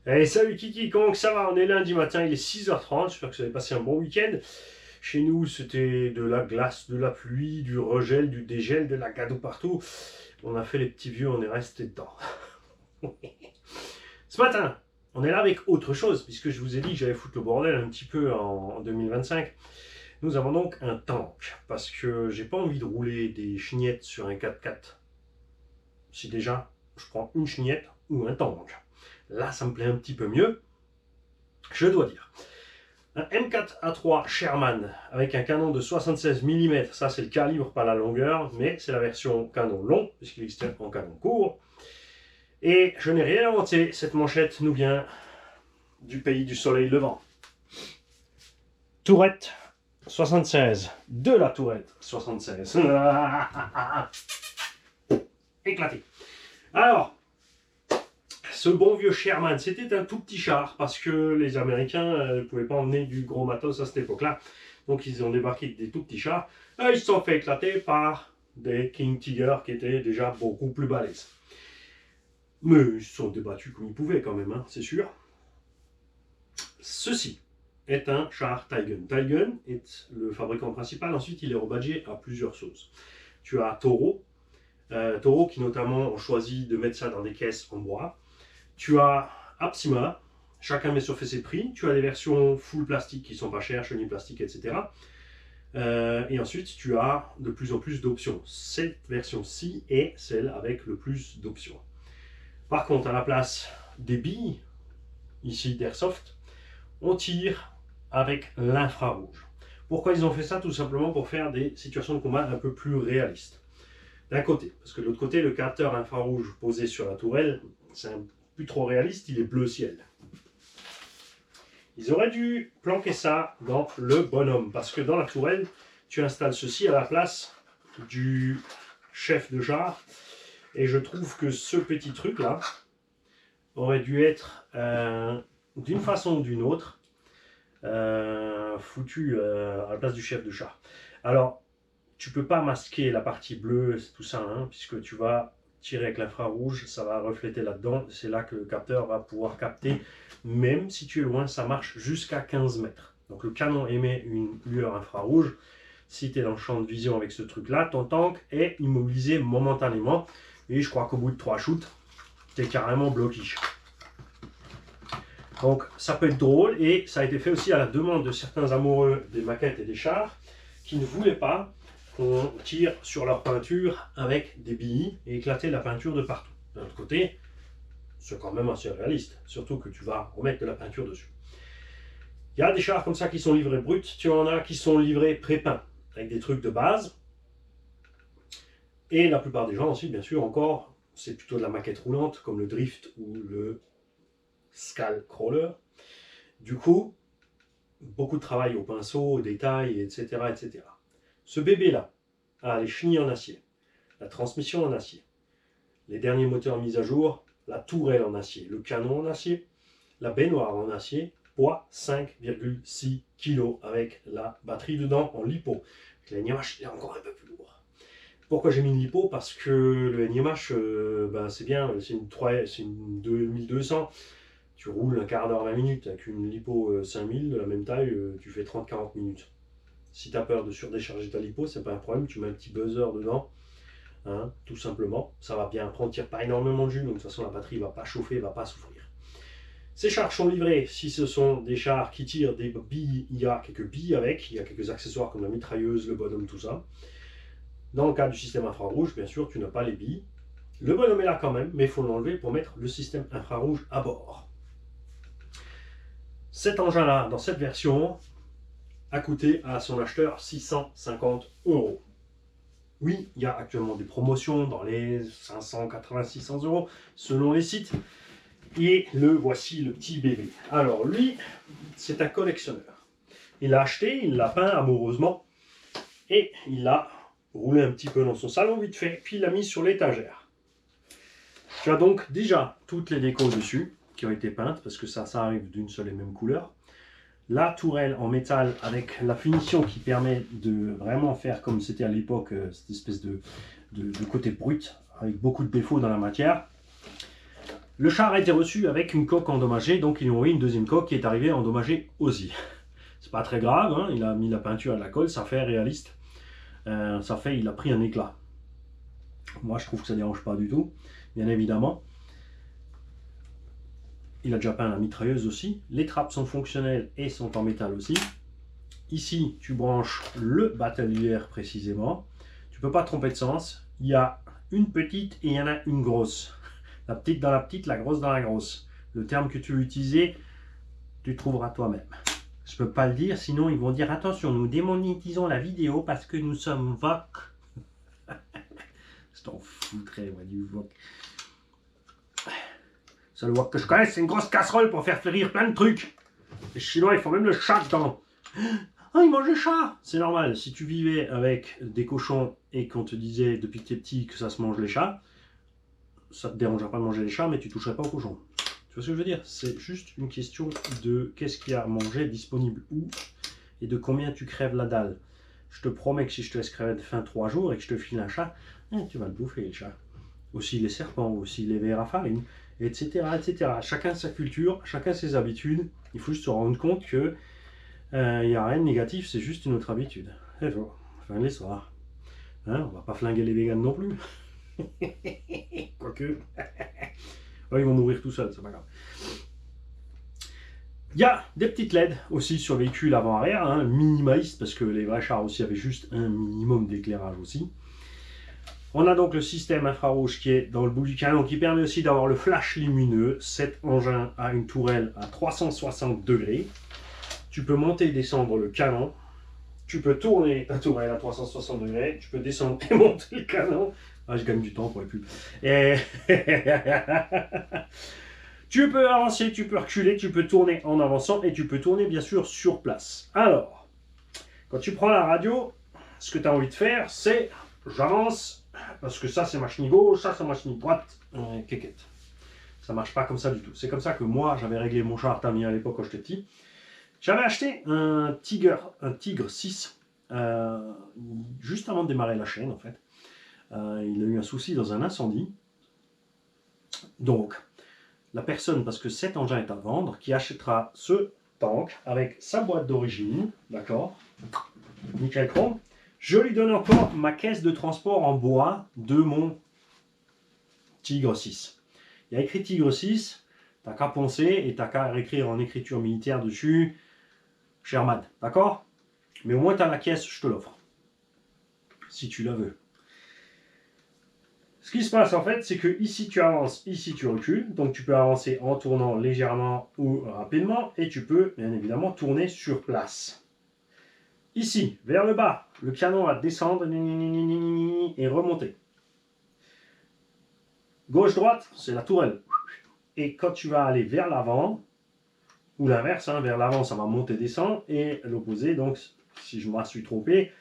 Hey, salut Kiki, comment que ça va? On est lundi matin, il est 6h30, j'espère que vous avez passé un bon week-end. Chez nous, c'était de la glace, de la pluie, du regel, du dégel, de la gadoue partout. On a fait les petits vieux, on est resté dedans. Ce matin, on est là avec autre chose, puisque je vous ai dit que j'allais foutre le bordel un petit peu en 2025. Nous avons donc un tank, parce que j'ai pas envie de rouler des chenillettes sur un 4x4. Si déjà, je prends une chenillette ou un tank. Là, ça me plaît un petit peu mieux, je dois dire. Un M4A3 Sherman avec un canon de 76 mm, ça c'est le calibre, pas la longueur, mais c'est la version canon long, puisqu'il existe en canon court. Et je n'ai rien inventé, cette manchette nous vient du pays du soleil levant. Tourette 76, de la Tourette 76. Éclaté. Alors, ce bon vieux Sherman, c'était un tout petit char parce que les Américains ne pouvaient pas emmener du gros matos à cette époque-là. Donc ils ont débarqué avec des tout petits chars. Et ils se sont fait éclater par des King Tiger qui étaient déjà beaucoup plus balèzes. Mais ils se sont débattus comme ils pouvaient quand même, hein, c'est sûr. Ceci est un char Taigun. Taigun est le fabricant principal. Ensuite, il est rebadgé à plusieurs sauces. Tu as Toro. Toro qui notamment ont choisi de mettre ça dans des caisses en bois. Tu as Apsima, chacun met sur ses prix. Tu as des versions full plastique qui sont pas chères, chenilles plastique, etc. Et ensuite, tu as de plus en plus d'options. Cette version-ci est celle avec le plus d'options. Par contre, à la place des billes, ici d'Airsoft, on tire avec l'infrarouge. Pourquoi ils ont fait ça? Tout simplement pour faire des situations de combat un peu plus réalistes. D'un côté, parce que de l'autre côté, le capteur infrarouge posé sur la tourelle, c'est un plus trop réaliste, il est bleu ciel. Ils auraient dû planquer ça dans le bonhomme, parce que dans la tourelle, tu installes ceci à la place du chef de char, et je trouve que ce petit truc-là aurait dû être, d'une façon ou d'une autre, foutu à la place du chef de char. Alors, tu peux pas masquer la partie bleue, tout ça, hein, puisque tu vas tirer avec l'infrarouge, ça va refléter là-dedans, c'est là que le capteur va pouvoir capter, même si tu es loin, ça marche jusqu'à 15 mètres. Donc le canon émet une lueur infrarouge, si tu es dans le champ de vision avec ce truc-là, ton tank est immobilisé momentanément, et je crois qu'au bout de 3 shoots, tu es carrément bloqué. Donc ça peut être drôle, et ça a été fait aussi à la demande de certains amoureux des maquettes et des chars, qui ne voulaient pas qu'on tire sur leur peinture avec des billes et éclater la peinture de partout. D'un autre côté, c'est quand même assez réaliste, surtout que tu vas remettre de la peinture dessus. Il y a des chars comme ça qui sont livrés bruts, tu en as qui sont livrés pré-peints, avec des trucs de base. Et la plupart des gens aussi, bien sûr, encore, c'est plutôt de la maquette roulante, comme le Drift ou le Skullcrawler. Du coup, beaucoup de travail au pinceau, au détail, etc., etc. Ce bébé-là a les chenilles en acier, la transmission en acier, les derniers moteurs mis à jour, la tourelle en acier, le canon en acier, la baignoire en acier, poids 5,6 kg avec la batterie dedans en lipo. Le NIMH est encore un peu plus lourd. Pourquoi j'ai mis une lipo? Parce que le NIMH, c'est bien, c'est une 2200. Tu roules un quart d'heure, 20 minutes. Avec une lipo 5000 de la même taille, tu fais 30-40 minutes. Si tu as peur de surdécharger ta lipo, c'est pas un problème, tu mets un petit buzzer dedans, hein, tout simplement. Ça va bien prendre, tire pas énormément de jus, donc de toute façon la batterie ne va pas chauffer, ne va pas souffrir. Ces chars sont livrés, si ce sont des chars qui tirent des billes, il y a quelques billes avec, il y a quelques accessoires comme la mitrailleuse, le bonhomme, tout ça. Dans le cas du système infrarouge, bien sûr, tu n'as pas les billes. Le bonhomme est là quand même, mais il faut l'enlever pour mettre le système infrarouge à bord. Cet engin-là, dans cette version, a coûté à son acheteur 650 €. Oui, il y a actuellement des promotions dans les 580-600 € selon les sites. Et le voici, le petit bébé. Alors lui, c'est un collectionneur. Il l'a acheté, il l'a peint amoureusement et il l'a roulé un petit peu dans son salon vite fait, puis il l'a mis sur l'étagère. Tu as donc déjà toutes les décos dessus qui ont été peintes parce que ça arrive d'une seule et même couleur. La tourelle en métal avec la finition qui permet de vraiment faire comme c'était à l'époque, cette espèce de côté brut avec beaucoup de défauts dans la matière. Le char a été reçu avec une coque endommagée, donc ils lui ont envoyé une deuxième coque qui est arrivée endommagée aussi. C'est pas très grave, hein, il a mis la peinture et de la colle, ça fait réaliste. Il a pris un éclat. Moi je trouve que ça ne dérange pas du tout, bien évidemment. Il a déjà peint la mitrailleuse aussi. Les trappes sont fonctionnelles et sont en métal aussi. Ici, tu branches le batélière précisément. Tu ne peux pas te tromper de sens. Il y a une petite et il y en a une grosse. La petite dans la petite, la grosse dans la grosse. Le terme que tu veux utiliser, tu trouveras toi-même. Je ne peux pas le dire, sinon ils vont dire attention, nous démonétisons la vidéo parce que nous sommes VOC. Je t'en foutrais, moi, du VOC. Le seul wok que je connais, c'est une grosse casserole pour faire fleurir plein de trucs. Les Chinois, ils font même le chat dedans. Ah, ils mangent les chats. C'est normal, si tu vivais avec des cochons et qu'on te disait depuis que t'es petit que ça se mange les chats, ça te dérangerait pas de manger les chats, mais tu toucherais pas aux cochons. Tu vois ce que je veux dire? C'est juste une question de qu'est-ce qu'il y a à manger disponible où et de combien tu crèves la dalle. Je te promets que si je te laisse crever de faim 3 jours et que je te file un chat, tu vas le bouffer, les chats. Aussi les serpents, aussi les vers à farine, etc., etc. Chacun sa culture, chacun ses habitudes. Il faut juste se rendre compte que il n'y a rien de négatif, c'est juste une autre habitude. Et voilà, fin de l'histoire. Hein, on va pas flinguer les véganes non plus. Quoique. Ouais, ils vont mourir tout seuls, c'est pas grave. Il y a des petites LED aussi sur le véhicule avant-arrière, hein, minimaliste, parce que les vrais chars aussi avaient juste un minimum d'éclairage aussi. On a donc le système infrarouge qui est dans le bout du canon, qui permet aussi d'avoir le flash lumineux. Cet engin a une tourelle à 360 degrés. Tu peux monter et descendre le canon. Tu peux tourner ta tourelle à 360 degrés. Tu peux descendre et monter le canon. Ah, je gagne du temps pour les pubs. Et... tu peux avancer, tu peux reculer, tu peux tourner en avançant et tu peux tourner bien sûr sur place. Alors, quand tu prends la radio, ce que tu as envie de faire, c'est j'avance, parce que ça c'est ma chenille gauche, ça c'est ma chenille droite, kékette. Ça marche pas comme ça du tout. C'est comme ça que moi j'avais réglé mon char Tamiya à l'époque quand j'étais petit. J'avais acheté un Tigre 6, juste avant de démarrer la chaîne en fait. Il a eu un souci dans un incendie. Donc, la personne, parce que cet engin est à vendre, qui achètera ce tank avec sa boîte d'origine, d'accord, nickel chrome, je lui donne encore ma caisse de transport en bois de mon Tigre 6. Il y a écrit Tigre 6, t'as qu'à poncer et t'as qu'à écrire en écriture militaire dessus, Sherman, d'accord? Mais au moins t'as la caisse, je te l'offre, si tu la veux. Ce qui se passe en fait, c'est que ici tu avances, ici tu recules, donc tu peux avancer en tournant légèrement ou rapidement, et tu peux bien évidemment tourner sur place. Ici, vers le bas, le canon va descendre et remonter. Gauche-droite, c'est la tourelle. Et quand tu vas aller vers l'avant, ou l'inverse, hein, vers l'avant ça va monter, descendre, et l'opposé, donc si je me suis trompé,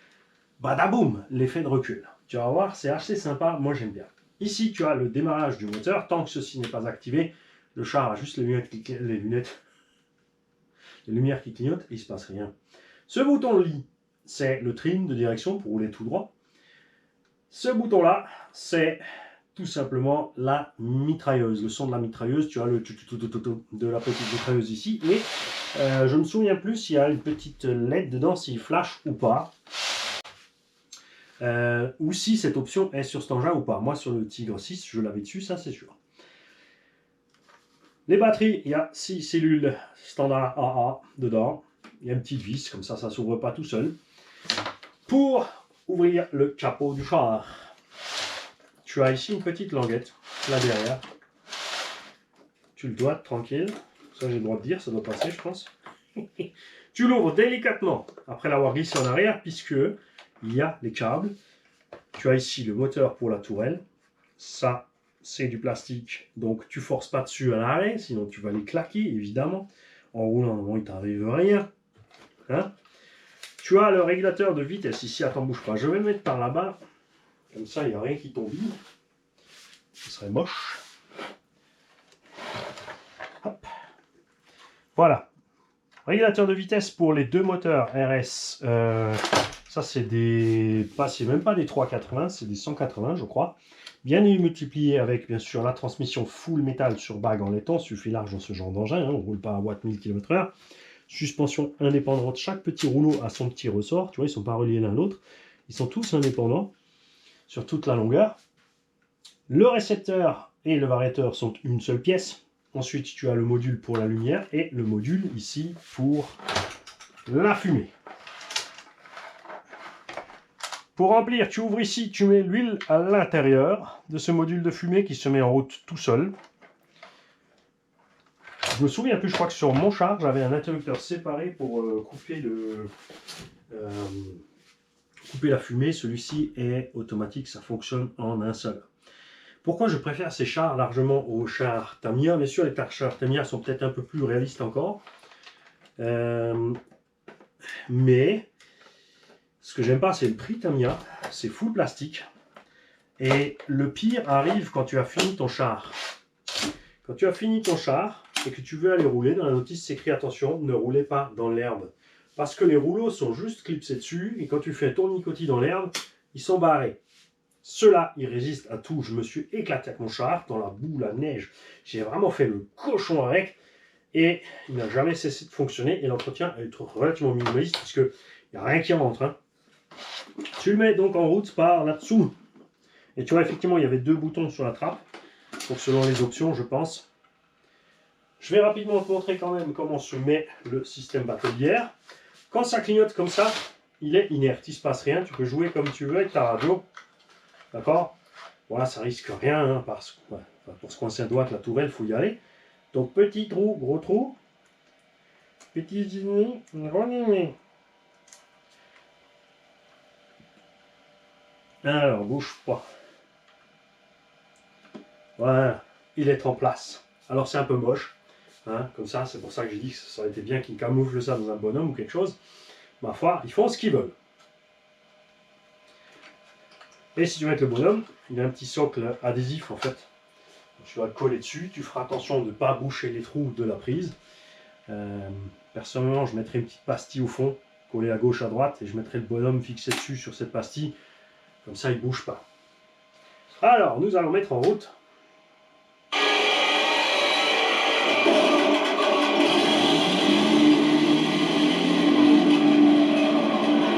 badaboum, l'effet de recul. Tu vas voir, c'est assez sympa, moi j'aime bien. Ici, tu as le démarrage du moteur. Tant que ceci n'est pas activé, le char a juste les lumières qui clignotent et il ne se passe rien. Ce bouton lit, c'est le trim de direction pour rouler tout droit. Ce bouton-là, c'est tout simplement la mitrailleuse. Le son de la mitrailleuse, tu as le de la petite mitrailleuse ici. Et je ne me souviens plus s'il y a une petite LED dedans, s'il flash ou pas. Ou si cette option est sur cet engin ou pas. Moi sur le Tigre 6 je l'avais dessus, ça c'est sûr. Les batteries, il y a 6 cellules standard AA dedans. Il y a une petite vis, comme ça ça ne s'ouvre pas tout seul. Pour ouvrir le capot du char, tu as ici une petite languette là derrière. Tu le dois tranquille, ça j'ai le droit de dire, ça doit passer je pense. Tu l'ouvres délicatement après l'avoir glissé en arrière, puisque il y a les câbles. Tu as ici le moteur pour la tourelle. Ça, c'est du plastique. Donc, tu forces pas dessus à l'arrêt, sinon tu vas les claquer, évidemment. En roulant, non, il t'arrive rien. Hein? Tu as le régulateur de vitesse ici. Attends, bouge pas. Je vais le mettre par là-bas. Comme ça, il n'y a rien qui tombe. Ce serait moche. Hop. Voilà. Régulateur de vitesse pour les deux moteurs RS. Ça, c'est des... c'est même pas des 380, c'est des 180, je crois. Bien multiplié avec, bien sûr, la transmission full métal sur bague en laiton, suffit large dans ce genre d'engin, hein, on ne roule pas à watts 1000 km/h. Suspension indépendante, chaque petit rouleau a son petit ressort, tu vois, ils ne sont pas reliés l'un à l'autre. Ils sont tous indépendants sur toute la longueur. Le récepteur et le variateur sont une seule pièce. Ensuite, tu as le module pour la lumière et le module ici pour la fumée. Pour remplir, tu ouvres ici, tu mets l'huile à l'intérieur de ce module de fumée qui se met en route tout seul. Je me souviens plus, je crois que sur mon char, j'avais un interrupteur séparé pour couper la fumée. Celui-ci est automatique, ça fonctionne en un seul. Pourquoi je préfère ces chars largement aux chars Tamiya? Bien sûr, les chars Tamiya sont peut-être un peu plus réalistes encore. Mais ce que j'aime pas, c'est le prix Tamiya. C'est full plastique. Et le pire arrive quand tu as fini ton char. Quand tu as fini ton char et que tu veux aller rouler, dans la notice c'est écrit attention, ne roulez pas dans l'herbe. Parce que les rouleaux sont juste clipsés dessus et quand tu fais ton nicotis dans l'herbe, ils sont barrés. Ceux-là, ils résistent à tout. Je me suis éclaté avec mon char dans la boue, la neige. J'ai vraiment fait le cochon avec et il n'a jamais cessé de fonctionner et l'entretien est relativement minimaliste parce qu'il n'y a rien qui rentre. Hein. Tu le mets donc en route par là-dessous. Et tu vois, effectivement, il y avait 2 boutons sur la trappe. Donc selon les options, je pense. Je vais rapidement te montrer quand même comment se met le système batelière. Quand ça clignote comme ça, il est inerte, il ne se passe rien. Tu peux jouer comme tu veux avec ta radio. D'accord? Voilà, ça risque rien, hein, parce que pour se coincer un doigt avec la tourelle, il faut y aller. Donc petit trou, gros trou. Petit dîner, gros dîner. Alors, bouge pas. Voilà, il est en place. Alors c'est un peu moche, hein, comme ça, c'est pour ça que j'ai dit que ça aurait été bien qu'ils camouflent ça dans un bonhomme ou quelque chose. Ma foi, ils font ce qu'ils veulent. Et si tu veux mettre le bonhomme, il a un petit socle adhésif en fait. Tu vas le coller dessus, tu feras attention de ne pas boucher les trous de la prise. Personnellement, je mettrai une petite pastille au fond, collée à gauche, à droite, et je mettrai le bonhomme fixé dessus sur cette pastille. Comme ça, il ne bouge pas. Alors, nous allons mettre en route.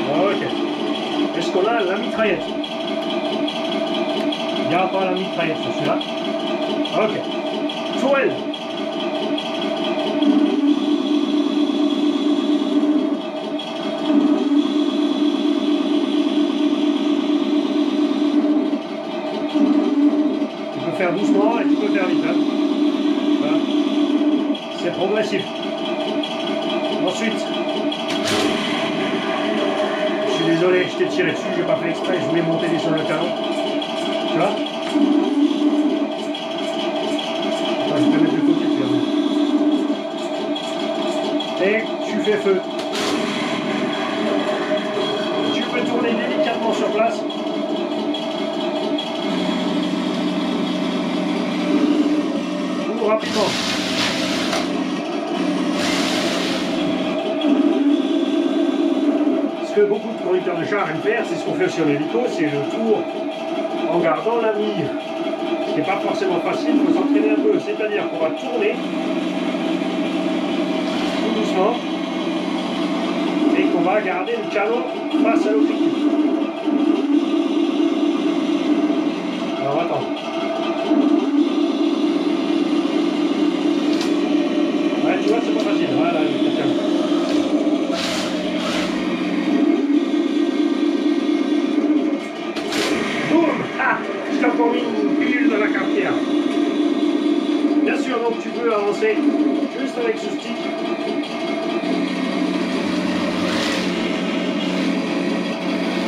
Ok. Est-ce qu'on a la mitraillette? Il n'y a pas la mitraillette sur celui-là. Ok. Tourelle. Tu peux faire doucement et tu peux faire vite. Hein. Voilà. C'est progressif. Ensuite, je suis désolé, je t'ai tiré dessus, je n'ai pas fait exprès, je voulais monter sur le canon. Tu vois? Attends, je vais te mettre de côté, tu vas voir. Et tu fais feu. Tu peux tourner délicatement sur place. Ou rapidement. Ce que beaucoup de conducteurs de char aiment faire, c'est ce qu'on fait sur l'hélico, c'est le tour en gardant la mire. Ce qui n'est pas forcément facile, il faut s'entraîner un peu. C'est-à-dire qu'on va tourner tout doucement et qu'on va garder le canon face à l'objectif. Alors attends. Ouais, tu vois, c'est pas facile. Voilà, boum! Ah! Je t'ai encore mis une pilule dans la cafetière. Bien sûr, donc tu peux avancer juste avec ce stick.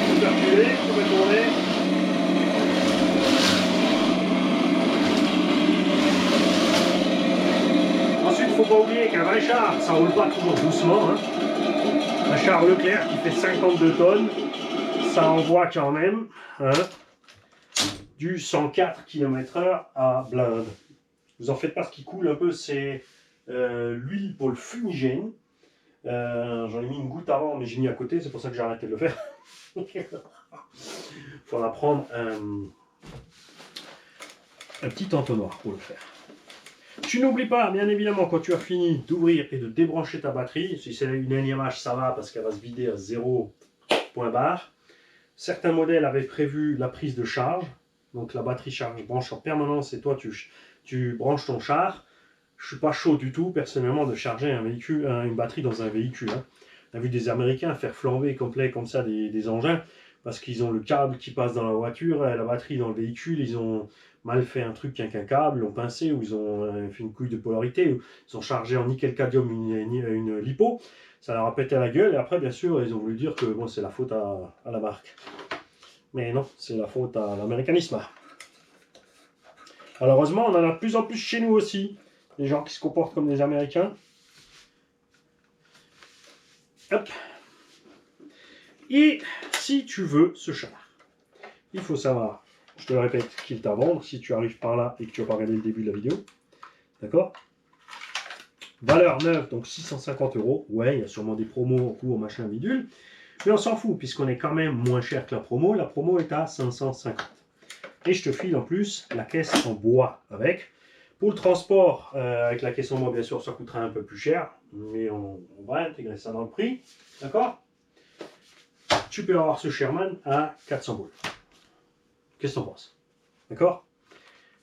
Tu peux reculer, tu peux tourner. Ensuite, il ne faut pas oublier qu'un vrai char, ça ne roule pas toujours doucement. Hein. Un char Leclerc qui fait 52 tonnes, ça envoie quand même du 104 km/h à blinde. Vous en faites pas, ce qui coule un peu, c'est l'huile pour le fumigène. J'en ai mis une goutte avant, mais j'ai mis à côté, c'est pour ça que j'ai arrêté de le faire. Il faudra prendre un petit entonnoir pour le faire. Tu n'oublies pas, bien évidemment, quand tu as fini d'ouvrir et de débrancher ta batterie, si c'est une énième H, ça va parce qu'elle va se vider à 0 point barre. Certains modèles avaient prévu la prise de charge, donc la batterie charge branche en permanence et toi tu branches ton char. Je suis pas chaud du tout personnellement de charger une batterie dans un véhicule. Hein. On a vu des Américains faire flamber complet comme ça des engins parce qu'ils ont le câble qui passe dans la voiture, la batterie dans le véhicule, ils ont mal fait un truc avec un câble, l'ont pincé, ou ils ont fait une couille de polarité, ou ils ont chargé en nickel cadmium une lipo, ça leur a pété à la gueule, et après bien sûr ils ont voulu dire que bon, c'est la faute à la marque. Mais non, c'est la faute à l'américanisme. Malheureusement, on en a de plus en plus chez nous aussi, des gens qui se comportent comme des Américains. Hop. Et si tu veux ce char, il faut savoir, je te le répète, qu'il est à vendre si tu arrives par là et que tu n'as pas regardé le début de la vidéo. D'accord? Valeur neuve, donc 650 €. Ouais, il y a sûrement des promos en cours, machin, bidule. Mais on s'en fout, puisqu'on est quand même moins cher que la promo. La promo est à 550. Et je te file en plus la caisse en bois avec. Pour le transport, avec la caisse en bois, bien sûr, ça coûtera un peu plus cher. Mais on va intégrer ça dans le prix. D'accord? Tu peux avoir ce Sherman à 400 boules. Qu'est-ce que t'en penses? D'accord?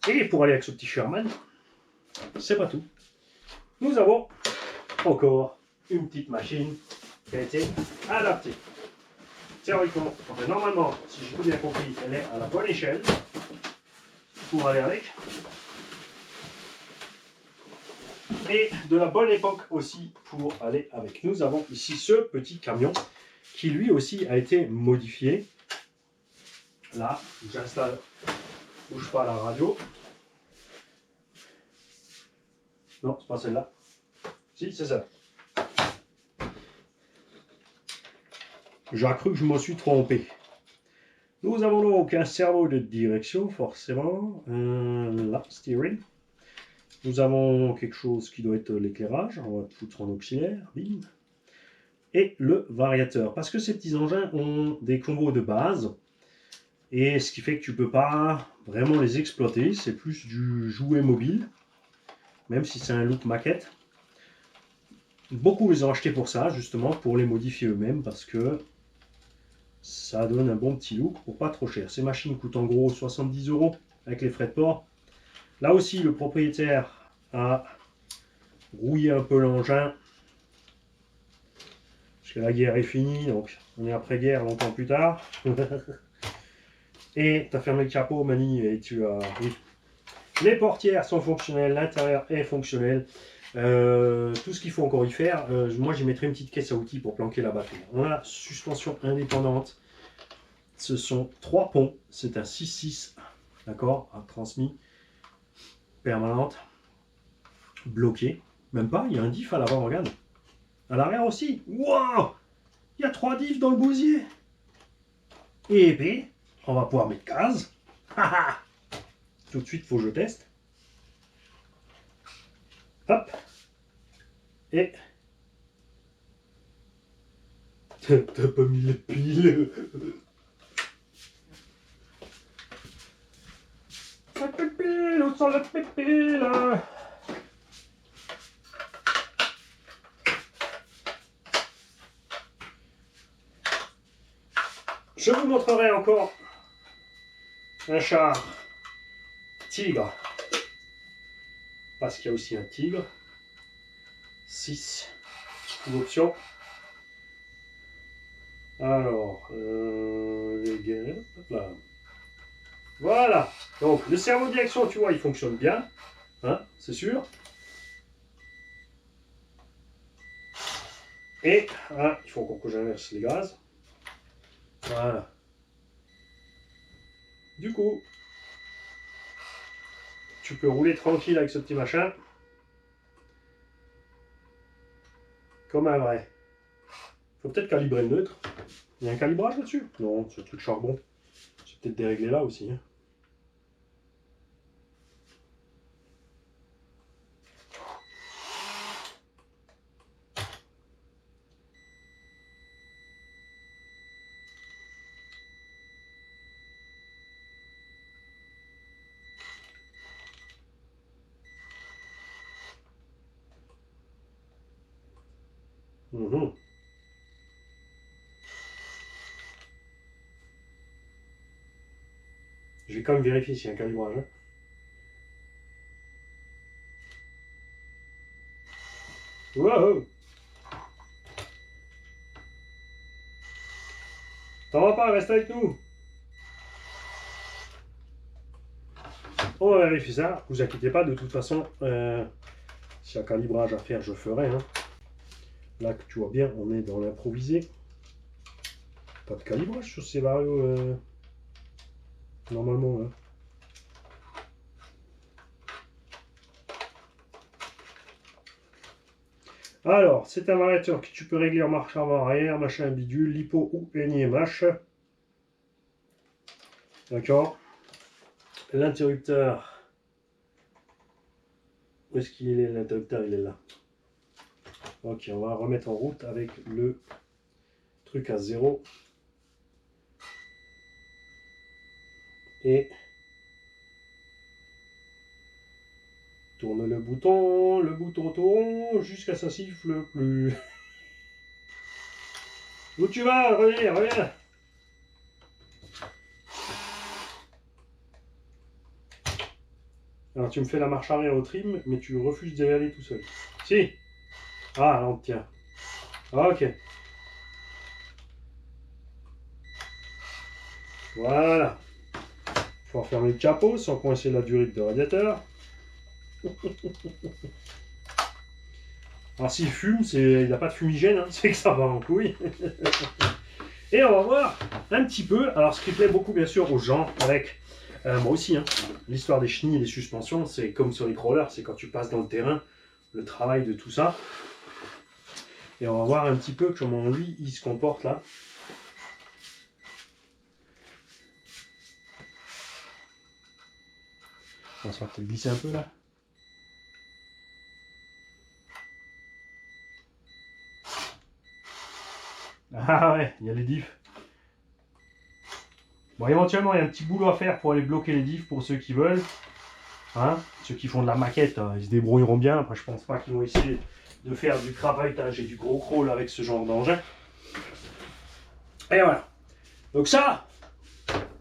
Et pour aller avec ce petit Sherman, c'est pas tout. Nous avons encore une petite machine qui a été adaptée. Théoriquement, normalement, si j'ai tout bien compris, elle est à la bonne échelle pour aller avec. Et de la bonne époque aussi pour aller avec. Nous avons ici ce petit camion qui lui aussi a été modifié. Là, j'installe, bouge pas la radio. Non, c'est pas celle-là. Si, c'est ça. J'ai cru que je me suis trompé. Nous avons donc un servo de direction, forcément. Là, steering. Nous avons quelque chose qui doit être l'éclairage. On va foutre en auxiliaire. Bim. Et le variateur. Parce que ces petits engins ont des combos de base. Et ce qui fait que tu ne peux pas vraiment les exploiter. C'est plus du jouet mobile. Même si c'est un look maquette. Beaucoup les ont achetés pour ça, justement, pour les modifier eux-mêmes. Parce que ça donne un bon petit look pour pas trop cher. Ces machines coûtent en gros 70 € avec les frais de port. Là aussi, le propriétaire a rouillé un peu l'engin. Parce que la guerre est finie, donc on est après-guerre longtemps plus tard. Et tu as fermé le capot, Mani, et tu as... Oui. Les portières sont fonctionnelles, l'intérieur est fonctionnel. Tout ce qu'il faut encore y faire, moi j'y mettrai une petite caisse à outils pour planquer la batterie. On a suspension indépendante. Ce sont 3 ponts, c'est un 6-6, d'accord, à transmis permanente, bloqué. Même pas, il y a un diff à l'avant, regarde. À l'arrière aussi. Waouh! Il y a 3 diffs dans le gosier. Et épais, on va pouvoir mettre gaz. Tout de suite, il faut que je teste. Hop. Et... T'as pas mis les piles. La pépile, où sont les piles? Je vous montrerai encore un char tigre. Parce qu'il y a aussi un tigre. 6 options. Alors, les guerres, là. Voilà. Donc, le servo de direction, tu vois, il fonctionne bien. Hein, c'est sûr. Et, ah, il faut encore que j'inverse les gaz. Voilà. Du coup, tu peux rouler tranquille avec ce petit machin. Comme un vrai. Faut peut-être calibrer le neutre. Il y a un calibrage là-dessus? Non, c'est le truc charbon. C'est peut-être déréglé là aussi. Hein. Mhm. Je vais quand même vérifier s'il y a un calibrage. Hein. Wow! T'en vas pas, reste avec nous! On va vérifier ça, vous inquiétez pas, de toute façon, s'il y a un calibrage à faire, je ferai. Hein. Là, que tu vois bien, on est dans l'improvisé. Pas de calibrage sur ces varios, normalement. Hein. Alors, c'est un variateur que tu peux régler en marche avant-arrière, machin bidule, lipo ou NIMH. D'accord. L'interrupteur. Où est-ce qu'il est l'interrupteur? Il est là. Ok, on va remettre en route avec le truc à 0. Et tourne le bouton tourne jusqu'à ça siffle plus. Où tu vas? Reviens, reviens. Alors tu me fais la marche arrière au trim, mais tu refuses d'y aller tout seul. Si. Ah, non, tiens. Ok. Voilà. Faut refermer le capot sans coincer la durite de radiateur. Alors s'il fume, il n'a pas de fumigène, hein, c'est que ça va en couille. Et on va voir un petit peu, alors ce qui plaît beaucoup bien sûr aux gens avec, moi aussi, hein, l'histoire des chenilles et des suspensions, c'est comme sur les crawlers, c'est quand tu passes dans le terrain, le travail de tout ça. Et on va voir un petit peu comment lui, il se comporte là. On va peut-être glisser un peu là. Ah ouais, il y a les diffs. Bon, éventuellement, il y a un petit boulot à faire pour aller bloquer les diffs pour ceux qui veulent. Hein, ceux qui font de la maquette, ils se débrouilleront bien. Après, je pense pas qu'ils vont essayer de faire du crapahutage et du gros crawl avec ce genre d'engin. Et voilà. Donc ça,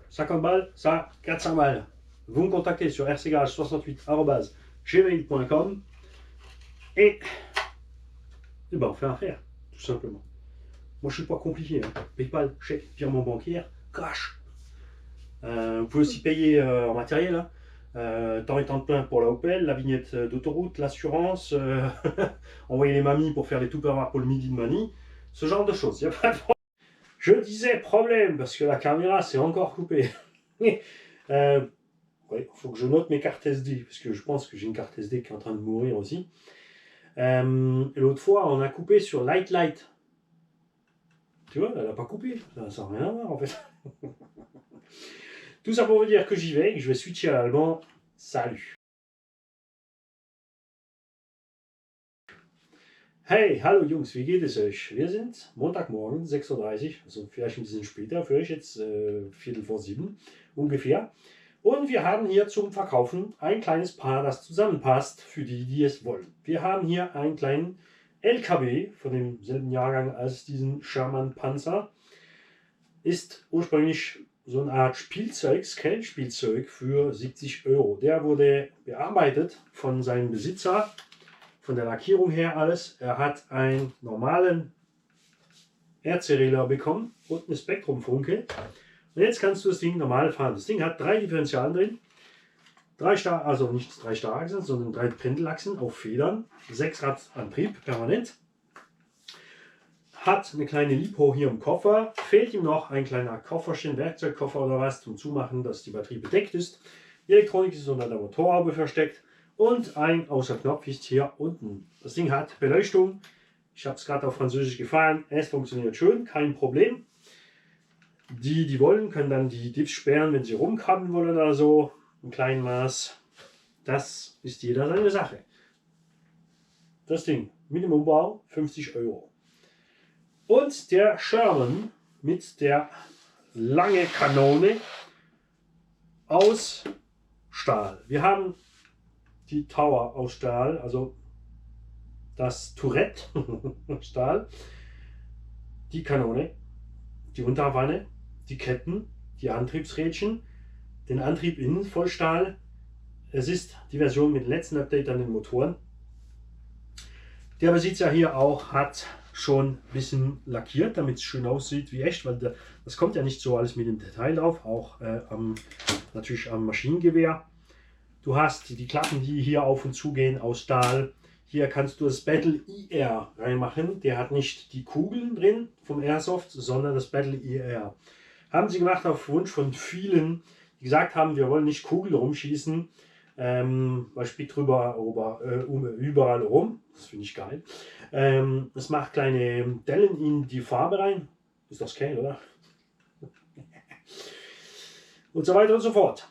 50 balles, ça, 400 balles. Vous me contactez sur rcgarage68@gmail.com et ben on fait affaire, tout simplement. Moi, je suis pas compliqué. Hein. PayPal, chèque, virement bancaire, cash. Vous pouvez aussi payer en matériel. Hein. Temps et temps de plein pour la Opel, la vignette d'autoroute, l'assurance, envoyer les mamies pour faire les Tupperware pour le midi de Mani, ce genre de choses. Y a pas de problème. Je disais problème parce que la caméra s'est encore coupée. Ouais, faut que je note mes cartes SD parce que je pense que j'ai une carte SD qui est en train de mourir aussi. L'autre fois, on a coupé sur Light. Tu vois, elle n'a pas coupé. Ça n'a rien à voir en fait. Tout ça pour vous dire que j'y vais, que je vais switcher à l'allemand. Salut. Hey, hallo Jungs, wie geht es euch? Wir sind Montagmorgen, 6:30 Uhr, also vielleicht ein bisschen später, für euch jetzt Viertel vor 7 ungefähr. Und wir haben hier zum Verkaufen ein kleines Paar, das zusammenpasst für die, die es wollen. Wir haben hier einen kleinen LKW von demselben Jahrgang als diesen Sherman Panzer. Ist ursprünglich so eine Art Spielzeug, Skate-Spielzeug für 70 Euro. Der wurde bearbeitet von seinem Besitzer, von der Lackierung her alles. Er hat einen normalen RC-Regler bekommen und eine Spektrum-Funke. Und jetzt kannst du das Ding normal fahren. Das Ding hat 3 Differentialen drin. 3 also nicht 3 Starrachsen, sondern 3 Pendelachsen auf Federn. 6-Rad-Antrieb permanent. Hat eine kleine Lipo hier im Koffer. Fehlt ihm noch ein kleiner Kofferchen, Werkzeugkoffer oder was zum Zumachen, dass die Batterie bedeckt ist. Die Elektronik ist unter der Motorhaube versteckt. Und ein Außerknopf ist hier unten. Das Ding hat Beleuchtung. Ich habe es gerade auf Französisch gefahren. Es funktioniert schön, kein Problem. Die wollen, können dann die Diffs sperren, wenn sie rumkrabbeln wollen oder so. Im kleinen Maß. Das ist jeder seine Sache. Das Ding, Minimumbau 50 Euro. Und der Sherman mit der lange Kanone aus Stahl. Wir haben die Tower aus Stahl, also das Tourette, Stahl, die Kanone, die Unterwanne, die Ketten, die Antriebsrädchen, den Antrieb innen voll Stahl. Es ist die Version mit dem letzten Update an den Motoren. Der Besitzer hier auch hat schon ein bisschen lackiert, damit es schön aussieht wie echt, weil das kommt ja nicht so alles mit dem Detail drauf, auch natürlich am Maschinengewehr. Du hast die Klappen, die hier auf und zu gehen, aus Stahl. Hier kannst du das Battle IR reinmachen. Der hat nicht die Kugeln drin vom Airsoft, sondern das Battle IR. Haben sie gemacht auf Wunsch von vielen, die gesagt haben, wir wollen nicht Kugeln rumschießen. Man spielt drüber überall rum. Das finde ich geil. Es macht kleine Dellen in die Farbe rein. Ist das Scale, oder? Und so weiter und so fort.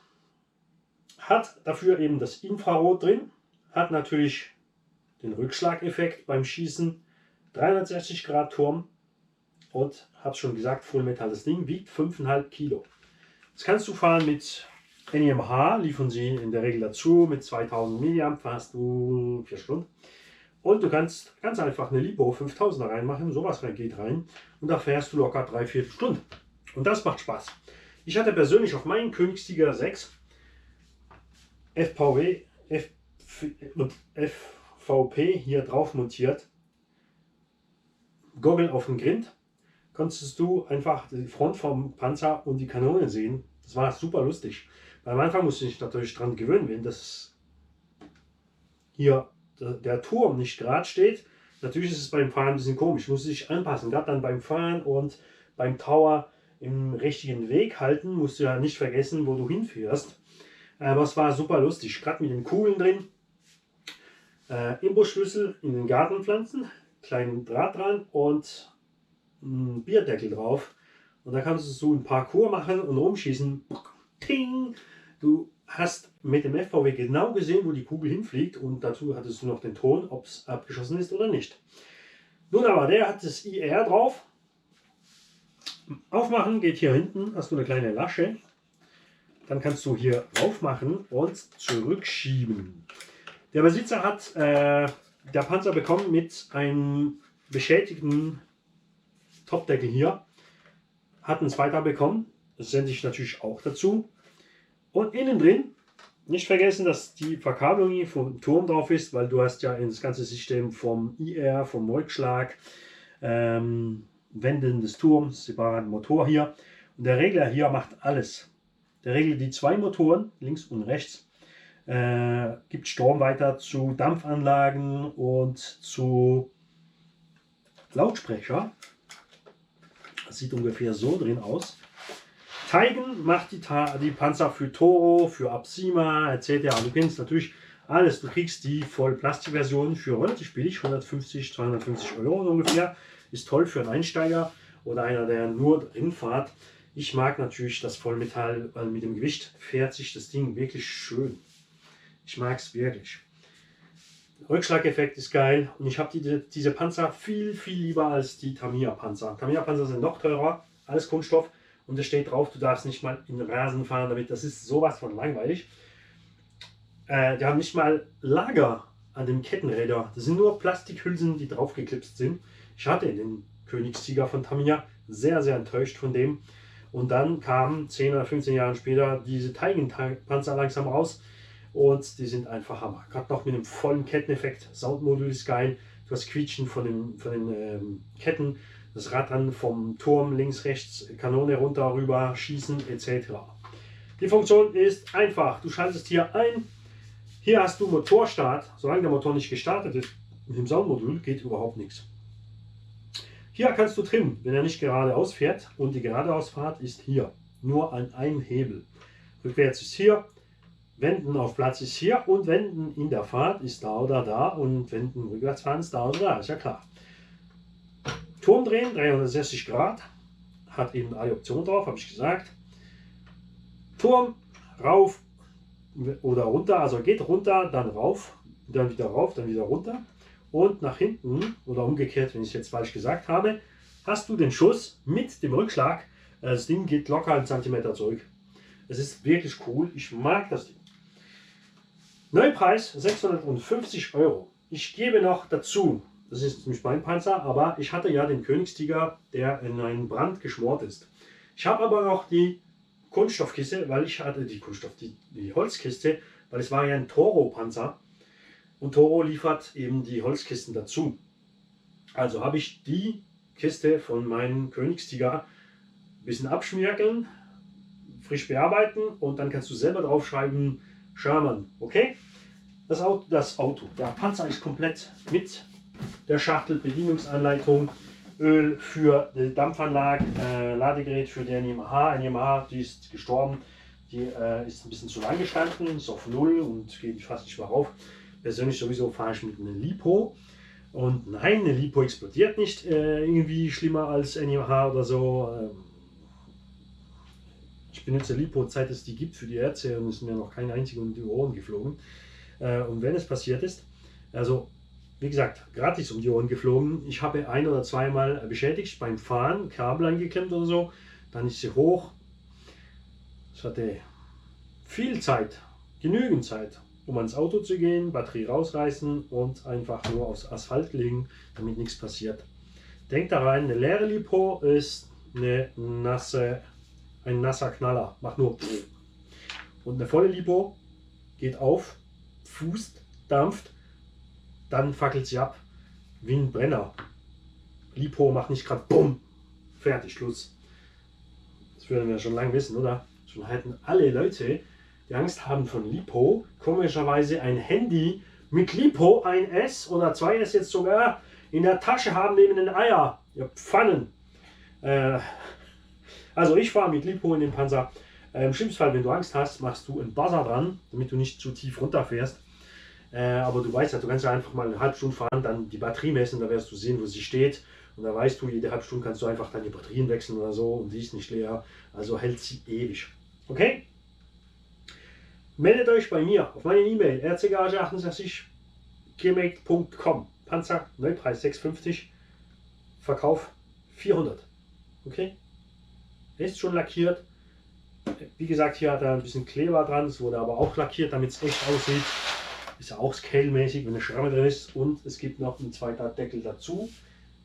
Hat dafür eben das Infrarot drin. Hat natürlich den Rückschlageffekt beim Schießen. 360 Grad Turm. Und habe schon gesagt, Vollmetall. Das Ding wiegt 5,5 Kilo. Das kannst du fahren mit NIMH, liefern sie in der Regel dazu. Mit 2000 mA fährst du 4 Stunden. Und du kannst ganz einfach eine Lipo 5000er reinmachen. Sowas geht rein. Und da fährst du locker 3-4 Stunden. Und das macht Spaß. Ich hatte persönlich auf meinen Königstiger 6 FVP hier drauf montiert. Goggle auf dem Grind. Konntest du einfach die Front vom Panzer und die Kanone sehen. Das war super lustig. Am Anfang musste ich natürlich dran gewöhnen, wenn das hier der Turm nicht gerade steht. Natürlich ist es beim Fahren ein bisschen komisch. Musste ich anpassen. Gerade dann beim Fahren und beim Tower im richtigen Weg halten. Musst du ja nicht vergessen, wo du hinfährst. Aber es war super lustig. Gerade mit den Kugeln drin. Imbusschlüssel in den Garten pflanzen. Kleinen Draht dran und einen Bierdeckel drauf. Und da kannst du so ein Parcours machen und rumschießen. Ting! Du hast mit dem FVW genau gesehen, wo die Kugel hinfliegt. Und dazu hattest du noch den Ton, ob es abgeschossen ist oder nicht. Nun aber, der hat das IR drauf. Aufmachen geht hier hinten. Hast du eine kleine Lasche. Dann kannst du hier raufmachen und zurückschieben. Der Besitzer hat der Panzer bekommen mit einem beschädigten Topdeckel hier. Hat einen zweiter bekommen. Das sende ich natürlich auch dazu. Und innen drin, nicht vergessen, dass die Verkabelung hier vom Turm drauf ist, weil du hast ja das ganze System vom IR, vom Rückschlag, Wenden des Turms, separaten Motor hier. Und der Regler hier macht alles. Der regelt die zwei Motoren, links und rechts. Gibt Strom weiter zu Dampfanlagen und zu Lautsprecher. Das sieht ungefähr so drin aus. Teigen macht die Panzer für Toro, für Absima etc. Du kennst natürlich alles. Du kriegst die Voll-Plastik-Version für relativ billig, 150, 250 Euro ungefähr. Ist toll für einen Einsteiger oder einer, der nur drin fährt. Ich mag natürlich das Vollmetall, weil mit dem Gewicht fährt sich das Ding wirklich schön. Ich mag es wirklich. Rückschlageffekt ist geil und ich habe diese Panzer viel lieber als die Tamiya-Panzer. Tamiya-Panzer sind noch teurer, alles Kunststoff und es steht drauf, du darfst nicht mal in den Rasen fahren damit. Das ist sowas von langweilig. Die haben nicht mal Lager an den Kettenrädern. Das sind nur Plastikhülsen, die draufgeklipst sind. Ich hatte den Königstiger von Tamiya, sehr enttäuscht von dem. Und dann kamen 10 oder 15 Jahre später diese Teigenpanzer langsam raus. Und die sind einfach Hammer. Gerade noch mit einem vollen Ketteneffekt. Soundmodul ist geil. Du hast Quietschen von den Ketten. Das Rad dann vom Turm links, rechts, Kanone runter, rüber, schießen etc. Die Funktion ist einfach. Du schaltest hier ein. Hier hast du Motorstart. Solange der Motor nicht gestartet ist, mit dem Soundmodul geht überhaupt nichts. Hier kannst du trimmen, wenn er nicht geradeaus fährt. Und die geradeausfahrt ist hier. Nur an einem Hebel. Rückwärts ist hier. Wenden auf Platz ist hier und Wenden in der Fahrt ist da oder da und Wenden rückwärts fahren ist da oder da, ist ja klar. Turm drehen, 360 Grad, hat eben alle Optionen drauf, habe ich gesagt. Turm, rauf oder runter, also geht runter, dann rauf, dann wieder rauf, dann wieder runter. Und nach hinten oder umgekehrt, wenn ich es jetzt falsch gesagt habe, hast du den Schuss mit dem Rückschlag. Das Ding geht locker einen Zentimeter zurück. Es ist wirklich cool, ich mag das Ding. Neupreis 650 Euro. Ich gebe noch dazu, das ist nicht mein Panzer, aber ich hatte ja den Königstiger, der in einen Brand geschmort ist. Ich habe aber noch die Kunststoffkiste, weil ich hatte die Holzkiste, weil es war ja ein Toro-Panzer und Toro liefert eben die Holzkisten dazu. Also habe ich die Kiste von meinem Königstiger ein bisschen abschmirgeln, frisch bearbeiten und dann kannst du selber draufschreiben Sherman, okay? Der Panzer ist komplett mit der Schachtel, Bedienungsanleitung, Öl für die Dampfanlage, Ladegerät für den Yamaha. Eine Yamaha, die ist gestorben, die ist ein bisschen zu lang gestanden, ist auf 0 und geht fast nicht mehr rauf. Persönlich sowieso fahre ich mit einem Lipo. Und nein, eine Lipo explodiert nicht irgendwie schlimmer als eine Yamaha oder so. Ich benutze Lipo, seit es die gibt für die Ärzte und es ist mir noch keine einzige um die Ohren geflogen. Und wenn es passiert ist, also wie gesagt, gratis um die Ohren geflogen. Ich habe ein- oder zweimal beschädigt beim Fahren, Kabel angeklemmt oder so. Dann ist sie hoch. Ich hatte viel Zeit, genügend Zeit, um ans Auto zu gehen, Batterie rausreißen und einfach nur aufs Asphalt legen, damit nichts passiert. Denkt daran, eine leere Lipo ist ein nasser Knaller. Macht nur. Und eine volle Lipo geht auf, fußt, dampft, dann fackelt sie ab wie ein Brenner. Lipo macht nicht gerade bumm, fertig, Schluss. Das würden wir schon lange wissen, oder? Schon halten alle Leute, die Angst haben von Lipo, komischerweise ein Handy mit Lipo 1S oder 2S jetzt sogar in der Tasche haben neben den Eier. Ihr Pfannen. Also ich fahre mit Lipo in den Panzer. Im schlimmsten Fall, wenn du Angst hast, machst du einen Buzzer dran, damit du nicht zu tief runterfährst. Aber du weißt ja, du kannst ja einfach mal eine halbe Stunde fahren, dann die Batterie messen, da wirst du sehen, wo sie steht. Und da weißt du, jede halbe Stunde kannst du einfach dann die Batterien wechseln oder so und die ist nicht leer. Also hält sie ewig. Okay? Meldet euch bei mir auf meine E-Mail rcgarage68gmail.com. Panzer, Neupreis 650, Verkauf 400. Okay? Ist schon lackiert. Wie gesagt, hier hat er ein bisschen Kleber dran, es wurde aber auch lackiert, damit es echt aussieht. Ist ja auch scale-mäßig, wenn eine Schramme drin ist. Und es gibt noch einen zweiten Deckel dazu,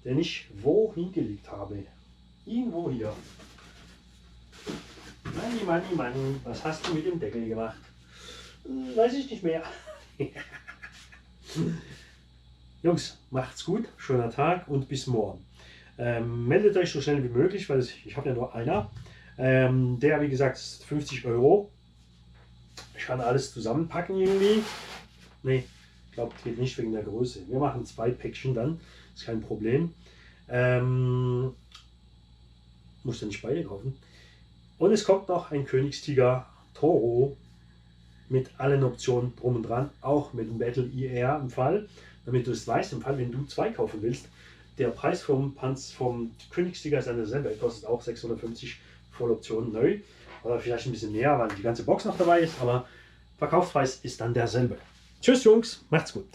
den ich wo hingelegt habe. Irgendwo hier. Manni, was hast du mit dem Deckel gemacht? Weiß ich nicht mehr. Jungs, macht's gut, schöner Tag und bis morgen. Meldet euch so schnell wie möglich, weil ich habe ja nur einer. Der, wie gesagt, ist 50 Euro. Ich kann alles zusammenpacken irgendwie. Ne, ich glaube, das geht nicht wegen der Größe. Wir machen 2 Päckchen dann, ist kein Problem. Muss ja nicht beide kaufen. Und es kommt noch ein Königstiger Toro mit allen Optionen drum und dran, auch mit dem Battle IR im Fall, damit du es weißt, im Fall, wenn du 2 kaufen willst. Der Preis vom Königstiger ist dann derselbe, kostet auch 650 Volloptionen neu. Oder vielleicht ein bisschen mehr, weil die ganze Box noch dabei ist, aber Verkaufspreis ist dann derselbe. Tschüss Jungs, macht's gut.